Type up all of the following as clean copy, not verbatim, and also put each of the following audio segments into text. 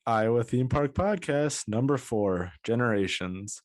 Iowa Theme Park Podcast, number 4, Generations.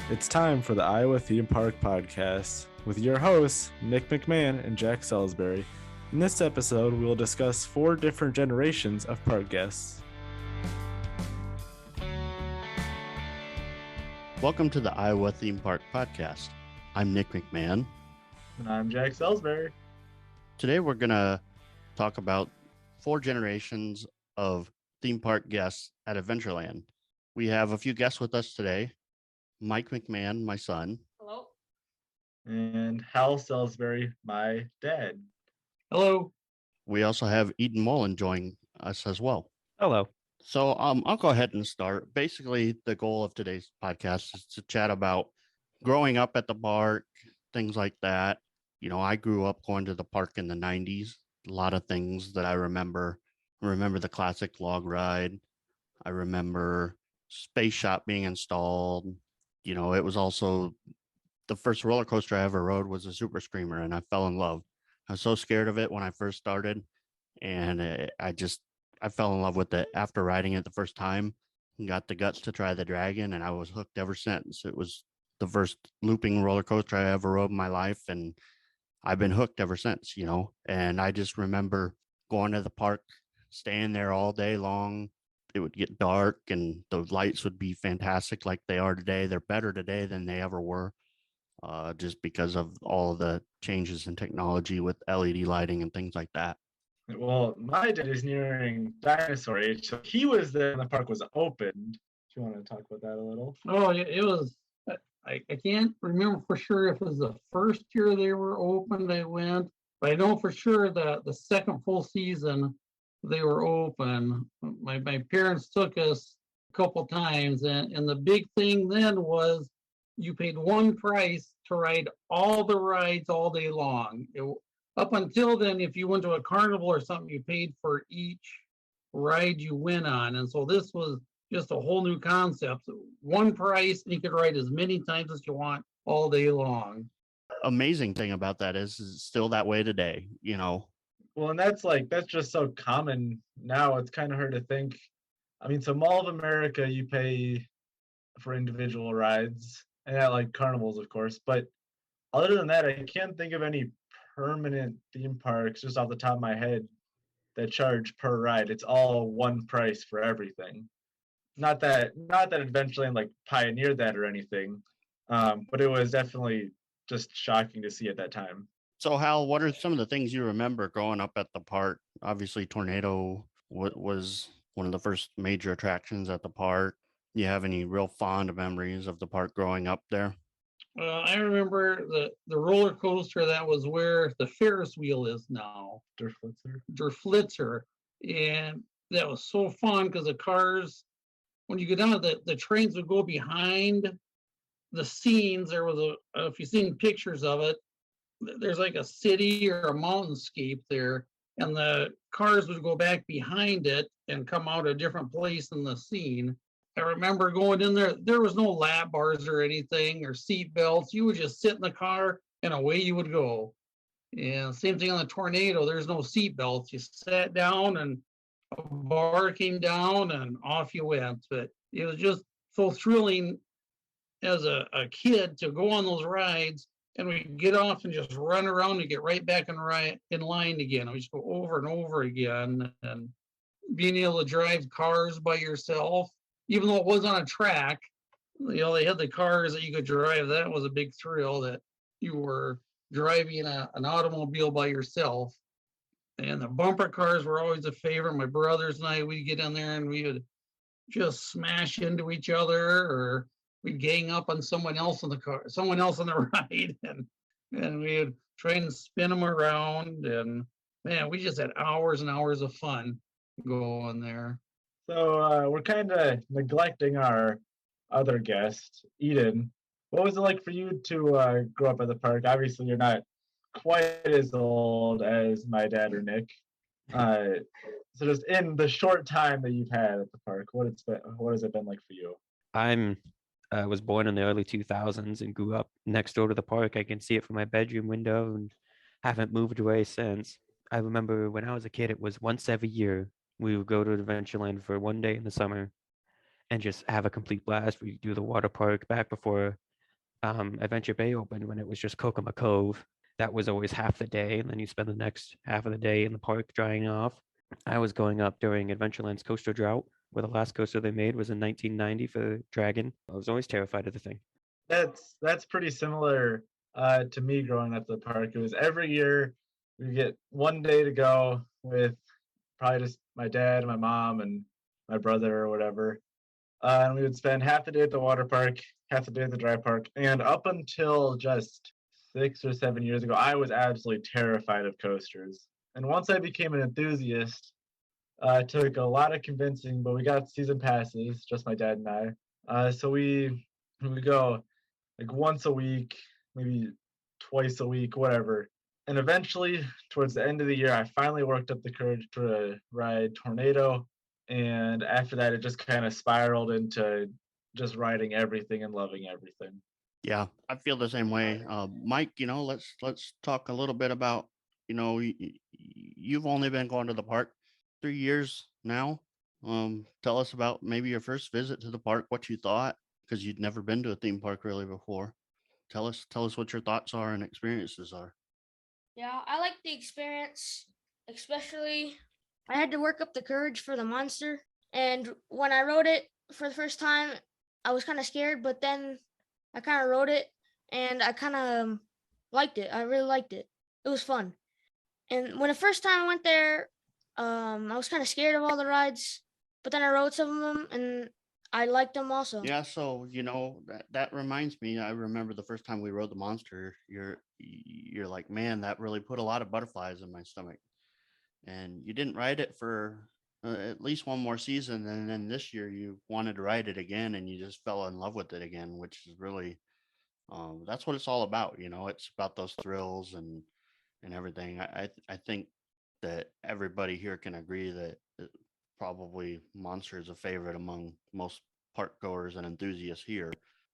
It's time for the Iowa Theme Park Podcast with your hosts, Nick McMahon and Jack Sailsbury. In this episode, we will discuss 4 different generations of park guests. Welcome to the Iowa Theme Park Podcast. I'm Nick McMahon. And I'm Jack Sailsbury. Today we're going to talk about 4 generations of theme park guests at Adventureland. We have a few guests with us today. Mike McMahon, my son. Hello. And Hal Sailsbury, my dad. Hello. We also have Eden Mullen joining us as well. Hello. So I'll go ahead and start. Basically, the goal of today's podcast is to chat about growing up at the park, things like that. You know, I grew up going to the park in the 90s. A lot of things that I remember. I remember the classic log ride. I remember Space Shop being installed. You know, it was also the first roller coaster I ever rode was a Super Screamer, and I fell in love. I was so scared of it when I first started, and I fell in love with it after riding it the first time and got the guts to try the Dragon, and I was hooked ever since. It was the first looping roller coaster I ever rode in my life, and I've been hooked ever since, you know. And I just remember going to the park, staying there all day long. It would get dark and the lights would be fantastic like they are today. They're better today than they ever were, just because of all of the changes in technology with LED lighting and things like that. Well, my dad is nearing dinosaur age, so he was there when the park was opened. Do you want to talk about that a little? Oh, it was. I can't remember for sure if it was the first year they were open. They went, but I know for sure that the second full season they were open. My parents took us a couple times, and the big thing then was you paid one price to ride all the rides all day long. Up until then, if you went to a carnival or something, you paid for each ride you went on. And so this was just a whole new concept. One price, and you could ride as many times as you want all day long. Amazing thing about that is it's still that way today, you know. Well, and that's just so common now. It's kind of hard to think. I mean, so Mall of America, you pay for individual rides, and at like carnivals, of course. But other than that, I can't think of any permanent theme parks just off the top of my head that charge per ride. It's all one price for everything. Not that Adventureland like pioneered that or anything, but it was definitely just shocking to see at that time. So, Hal, what are some of the things you remember growing up at the park? Obviously, Tornado was one of the first major attractions at the park. You have any real fond memories of the park growing up there? I remember the roller coaster that was where the Ferris wheel is now. Der Flitzer. And that was so fun because the cars, when you go down, the trains would go behind the scenes. There was if you've seen pictures of it, there's like a city or a mountainscape there, and the cars would go back behind it and come out a different place in the scene. I remember going in there. There was no lap bars or anything or seat belts. You would just sit in the car and away you would go. And same thing on the Tornado. There's no seat belts. You sat down and a bar came down and off you went. But it was just so thrilling as a kid to go on those rides, and we get off and just run around and get right back in line again. We just go over and over again, and being able to drive cars by yourself, even though it was on a track, you know, they had the cars that you could drive. That was a big thrill that you were driving an automobile by yourself. And the bumper cars were always a favorite. My brothers and I, we'd get in there and we would just smash into each other, or we'd gang up on someone else in the car, someone else on the ride, and we would try and spin them around. And man, we just had hours and hours of fun going there. So we're kind of neglecting our other guest, Eden. What was it like for you to grow up at the park? Obviously, you're not quite as old as my dad or Nick. So just in the short time that you've had at the park, what has it been like for you? I'm was born in the early 2000s and grew up next door to the park. I can see it from my bedroom window and haven't moved away since. I remember when I was a kid, it was once every year we would go to Adventureland for one day in the summer and just have a complete blast. We do the water park back before Adventure Bay opened when it was just Kokomo Cove. That was always half the day, and then you spend the next half of the day in the park drying off. I was going up during Adventureland's coaster drought, where the last coaster they made was in 1990 for Dragon. I was always terrified of the thing. That's pretty similar to me growing up at the park. It was every year we get one day to go with probably just my dad, my mom, and my brother or whatever. And we would spend half the day at the water park, half the day at the dry park. And up until just 6 or 7 years ago, I was absolutely terrified of coasters. And once I became an enthusiast, it took a lot of convincing, but we got season passes, just my dad and I. So we go like once a week, maybe twice a week, whatever. And eventually, towards the end of the year, I finally worked up the courage to ride Tornado. And after that, it just kind of spiraled into just riding everything and loving everything. Yeah, I feel the same way. Mike, let's talk a little bit about, you've only been going to the park 3 years now. Tell us about maybe your first visit to the park, what you thought, because you'd never been to a theme park really before. Tell us what your thoughts are and experiences are. Yeah, I like the experience, especially I had to work up the courage for the monster. And when I rode it for the first time, I was kind of scared, but then I kind of rode it and I kind of liked it. I really liked it. It was fun. And when the first time I went there, I was kind of scared of all the rides, but then I rode some of them and I liked them also. Yeah, so that reminds me. I remember the first time we rode the monster. You're like, man, that really put a lot of butterflies in my stomach. And you didn't ride it for at least one more season, and then this year you wanted to ride it again, and you just fell in love with it again, which is really that's what it's all about. It's about those thrills and everything. I think that everybody here can agree that probably Monster is a favorite among most park goers and enthusiasts here.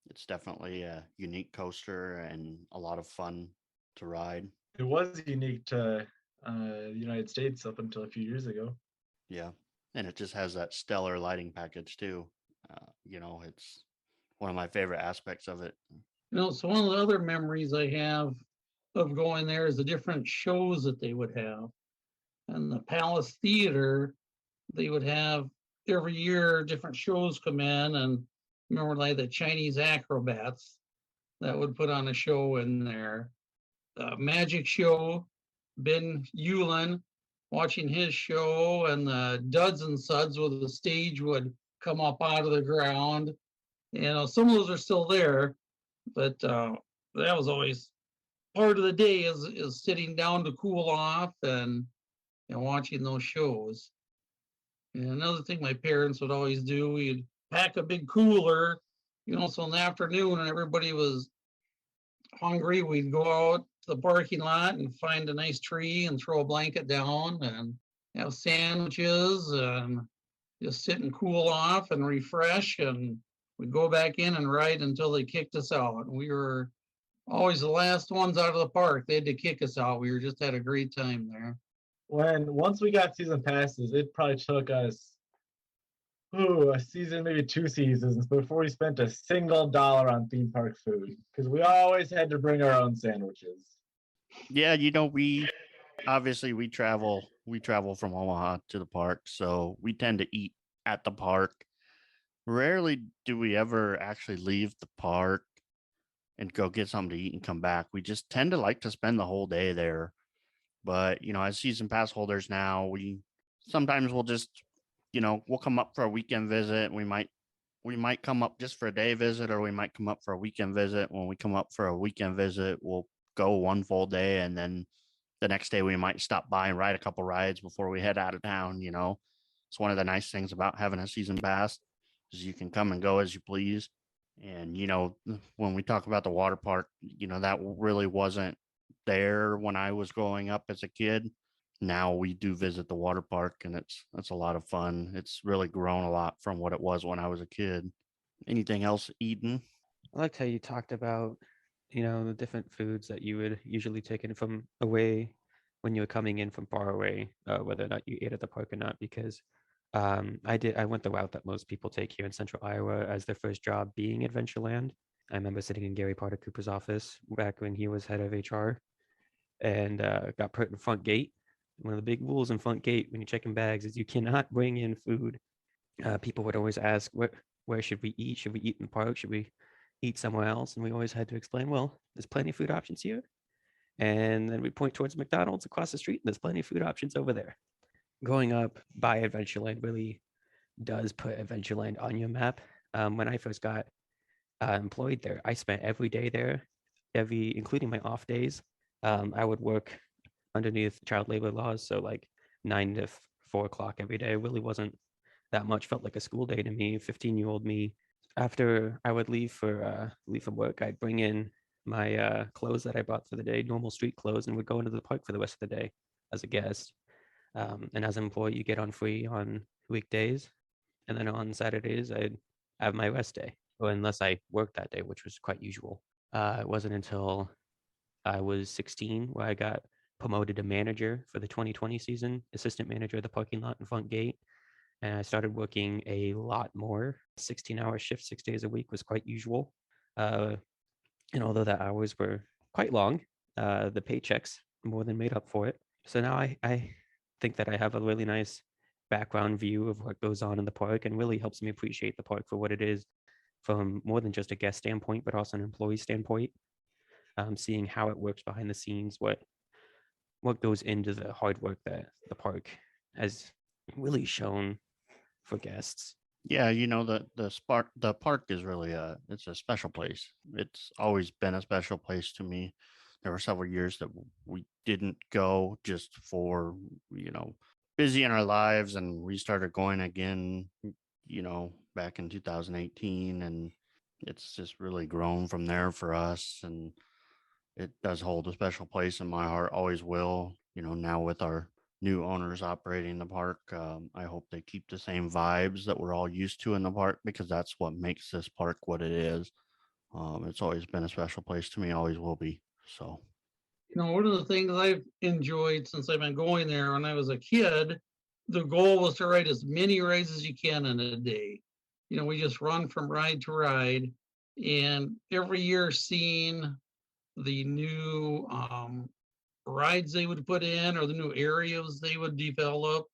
It's definitely a unique coaster and a lot of fun to ride. It was unique to the United States up until a few years ago. Yeah, and it just has that stellar lighting package too. It's one of my favorite aspects of it. So one of the other memories I have of going there is the different shows that they would have. And the Palace Theater, they would have every year different shows come in, and remember like the Chinese acrobats that would put on a show in there. The magic show, Ben Hewlin watching his show, and the Duds and Suds with the stage would come up out of the ground. Some of those are still there, but that was always part of the day is sitting down to cool off and watching those shows. And another thing my parents would always do, we'd pack a big cooler, so in the afternoon and everybody was hungry, we'd go out to the parking lot and find a nice tree and throw a blanket down and have sandwiches and just sit and cool off and refresh. And we'd go back in and ride until they kicked us out. And we were always the last ones out of the park. They had to kick us out. We just had a great time there. Once we got season passes, it probably took us a season, maybe 2 seasons before we spent a single dollar on theme park food, because we always had to bring our own sandwiches. Yeah, we obviously we travel from Omaha to the park, so we tend to eat at the park. Rarely do we ever actually leave the park and go get something to eat and come back. We just tend to like to spend the whole day there. But as season pass holders now, we sometimes we'll just we'll come up for a weekend visit. We might come up just for a day visit, or we might come up for a weekend visit. When we come up for a weekend visit, we'll go one full day, and then the next day we might stop by and ride a couple rides before we head out of town. It's one of the nice things about having a season pass is you can come and go as you please. And when we talk about the water park, that really wasn't there when I was growing up as a kid. now we do visit the water park, and it's a lot of fun. It's really grown a lot from what it was when I was a kid. Anything else, Eden? I liked how you talked about, the different foods that you would usually take in from away when you were coming in from far away, whether or not you ate at the park or not, because I went the route that most people take here in Central Iowa as their first job being Adventureland. I remember sitting in Gary Potter Cooper's office back when he was head of HR and got put in front gate. One of the big rules in front gate when you're checking bags is you cannot bring in food. People would always ask, where should we eat? Should we eat in the park? Should we eat somewhere else? And we always had to explain, well, there's plenty of food options here. And then we point towards McDonald's across the street, and there's plenty of food options over there. Growing up by Adventureland really does put Adventureland on your map. When I first got employed there, I spent every day there, including my off days. I would work underneath child labor laws, so like 9 to 4 o'clock every day. It really wasn't that much. Felt like a school day to me. 15-year-old me. After I would leave from work, I'd bring in my clothes that I bought for the day, normal street clothes, and would go into the park for the rest of the day as a guest. And as an employee, you get on free on weekdays, and then on Saturdays I'd have my rest day, or unless I worked that day, which was quite usual. It wasn't until I was 16 where I got promoted to manager for the 2020 season, assistant manager of the parking lot and front gate. And I started working a lot more. 16-hour shift, 6 days a week was quite usual. And although the hours were quite long, the paychecks more than made up for it. So now I think that I have a really nice background view of what goes on in the park, and really helps me appreciate the park for what it is from more than just a guest standpoint, but also an employee standpoint. Seeing how it works behind the scenes, what goes into the hard work that the park has really shown for guests. Yeah, the park is really it's a special place. It's always been a special place to me. There were several years that we didn't go just for, busy in our lives, and we started going again, back in 2018, and it's just really grown from there for us, and it does hold a special place in my heart, always will. Now with our new owners operating the park, I hope they keep the same vibes that we're all used to in the park, because that's what makes this park what it is. It's always been a special place to me, always will be. So, One of the things I've enjoyed since I've been going there, when I was a kid, the goal was to ride as many rides as you can in a day. We just run from ride to ride, and every year seeing the new rides they would put in, or the new areas they would develop,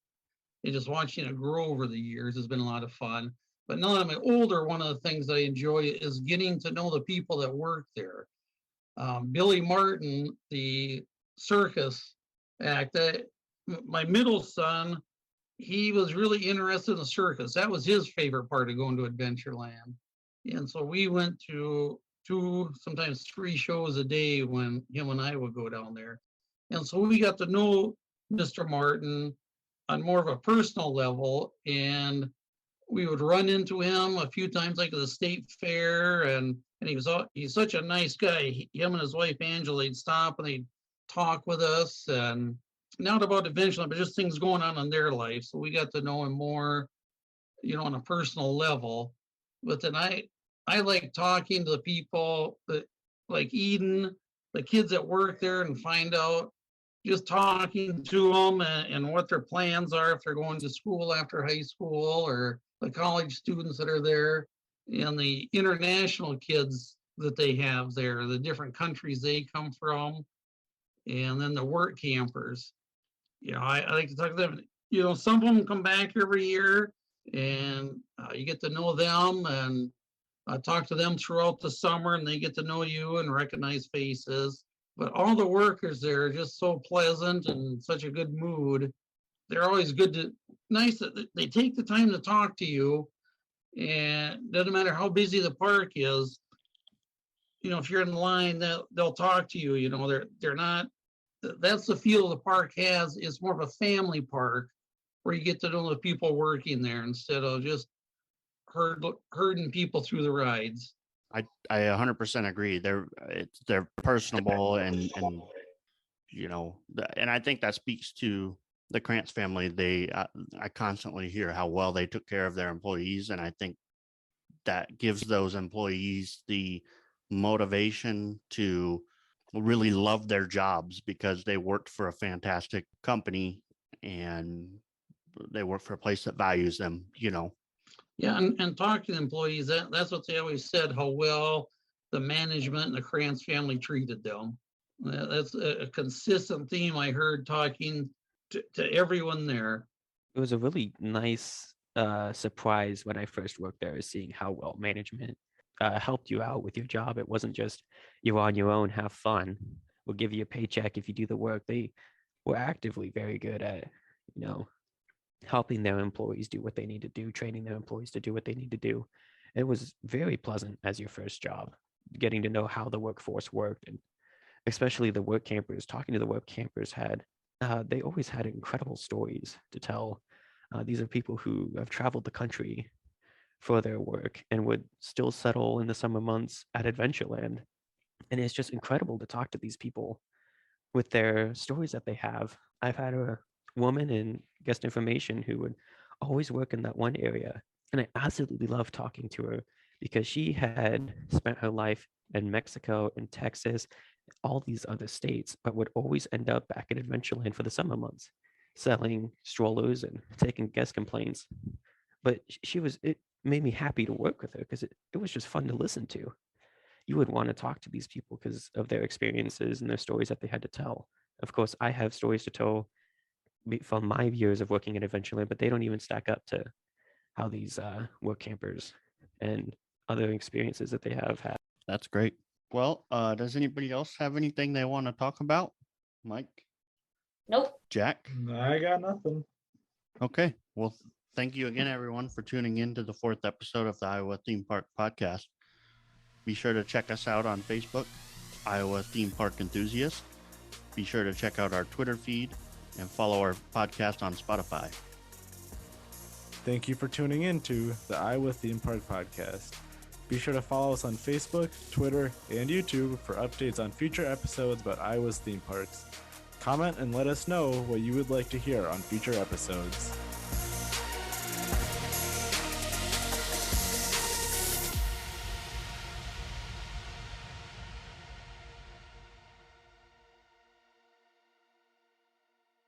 and just watching it grow over the years has been a lot of fun. But now that I'm older, one of the things I enjoy is getting to know the people that work there. Billy Martin, the circus act, my middle son, he was really interested in the circus. That was his favorite part of going to Adventureland. And so we went to 2, sometimes 3 shows a day when him and I would go down there. And so we got to know Mr. Martin on more of a personal level, and we would run into him a few times, like at the state fair, and he's such a nice guy. Him and his wife Angela, they'd stop and they'd talk with us, and not about Adventureland, but just things going on in their life. So we got to know him more, on a personal level. But then I like talking to the people that, like Eden, the kids that work there, and find out, just talking to them and what their plans are, if they're going to school after high school, or the college students that are there, and the international kids that they have there, the different countries they come from, and then the work campers. I like to talk to them. Some of them come back every year, and you get to know them, and talk to them throughout the summer, and they get to know you and recognize faces. But all the workers there are just so pleasant and such a good mood. They're always nice that they take the time to talk to you. And doesn't matter how busy the park is, if you're in line, they'll talk to you. They're not. That's the feel the park has. It's more of a family park, where you get to know the people working there instead of just herding people through the rides. I 100% agree. They're personable, and And I think that speaks to the Krantz family. I constantly hear how well they took care of their employees, and I think that gives those employees the motivation to really love their jobs because they worked for a fantastic company and they work for a place that values them. Yeah, and talking to employees, that's what they always said, how well the management and the Krantz family treated them. That's a consistent theme I heard talking to everyone there. It was a really nice surprise when I first worked there, seeing how well management helped you out with your job. It wasn't just you're on your own, have fun. We'll give you a paycheck if you do the work. They were actively very good at, helping their employees do what they need to do, training their employees to do what they need to do. It was very pleasant as your first job, getting to know how the workforce worked, and especially the work campers. Talking to the work campers they always had incredible stories to tell. These are people who have traveled the country for their work and would still settle in the summer months at Adventureland. And it's just incredible to talk to these people with their stories that they have. I've had a woman in guest information who would always work in that one area. And I absolutely love talking to her because she had spent her life in Mexico and Texas, all these other states, but would always end up back at Adventureland for the summer months, selling strollers and taking guest complaints. But it made me happy to work with her because it was just fun to listen to. You would want to talk to these people because of their experiences and their stories that they had to tell. Of course, I have stories to tell from my years of working at Adventureland, but they don't even stack up to how these work campers and other experiences that they have had. That's great. Well, does anybody else have anything they want to talk about? Mike? Nope. Jack? I got nothing. Okay. Well, thank you again, everyone, for tuning in to the 4th episode of the Iowa Theme Park Podcast. Be sure to check us out on Facebook, Iowa Theme Park Enthusiast. Be sure to check out our Twitter feed and follow our podcast on Spotify. Thank you for tuning in to the Iowa Theme Park Podcast. Be sure to follow us on Facebook, Twitter, and YouTube for updates on future episodes about Iowa's theme parks. Comment and let us know what you would like to hear on future episodes.